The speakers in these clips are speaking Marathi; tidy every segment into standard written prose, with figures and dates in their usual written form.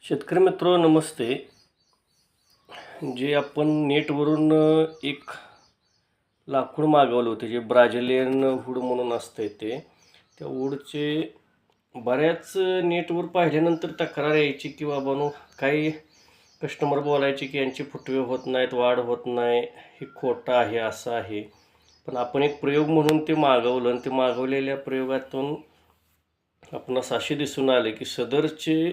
शेतकरी मित्र नमस्ते. जे आपण नेटवरून एक लाकूड मागवलं होतं, जे ब्राझिलियन वूड म्हणून असते ते. त्या वूडचे बऱ्याच नेटवर पाहिल्यानंतर तक्रार यायची की बाबांनो, काही कस्टमर बोलायचे की यांचे फुटवे होत नाहीत, वाढ होत नाही, हे खोटं आहे, असं आहे. पण आपण एक प्रयोग म्हणून ते मागवलं आणि ते मागवलेल्या प्रयोगातून आपणास असे दिसून आले की सदरचे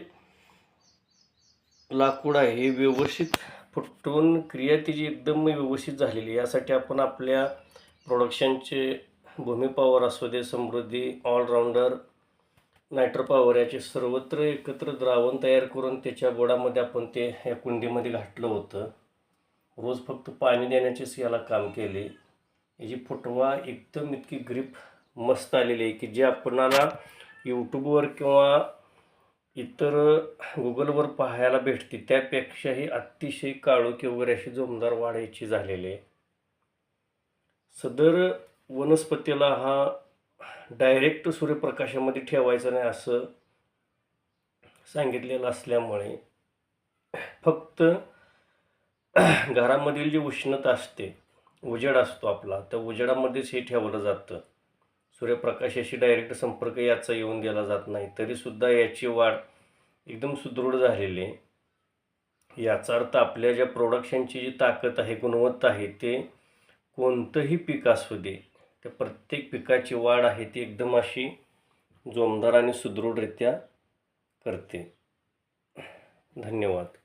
लाकूड आहे हे व्यवस्थित फुटून क्रिया तिची एकदम व्यवस्थित झालेली आहे. यासाठी आपण आपल्या प्रोडक्शनचे भूमी पॉवर असू दे, समृद्धी, ऑलराऊंडर, नायट्रो पॉवर याचे सर्वत्र एकत्र द्रावण तयार करून त्याच्या गोडामध्ये आपण ते या कुंडीमध्ये घातलं होतं. रोज फक्त पाणी देण्याचेच याला काम केले. याची फुटवा एकदम इतकी ग्रीप मस्त आलेली आहे की जे आपणाला यूट्यूबवर किंवा इतर गुगलवर पाहायला भेटते त्यापेक्षाही अतिशय काळोखी वगैरे अशी जोमदार वाढायची झालेली आहे. सदर वनस्पतीला हा डायरेक्ट सूर्यप्रकाशामध्ये ठेवायचा नाही असं सांगितलेलं असल्यामुळे फक्त घरामधील जी उष्णता असते, उजेड असतो आपला, त्या उजेडामध्येच हे ठेवलं जातं. सूर्यप्रकाशाशी डायरेक्ट संपर्क याचा येऊन दिला जात नाही. तरीसुद्धा याची वाढ एकदम सुदृढ झालेली आहे. याचा अर्थ आपल्या ज्या प्रोडक्शनची जी ताकद आहे, गुणवत्ता आहे, ते कोणतंही पीक असू दे, त्या प्रत्येक पिकाची वाढ आहे ती एकदम अशी जोमदार आणि सुदृढरित्या करते. धन्यवाद.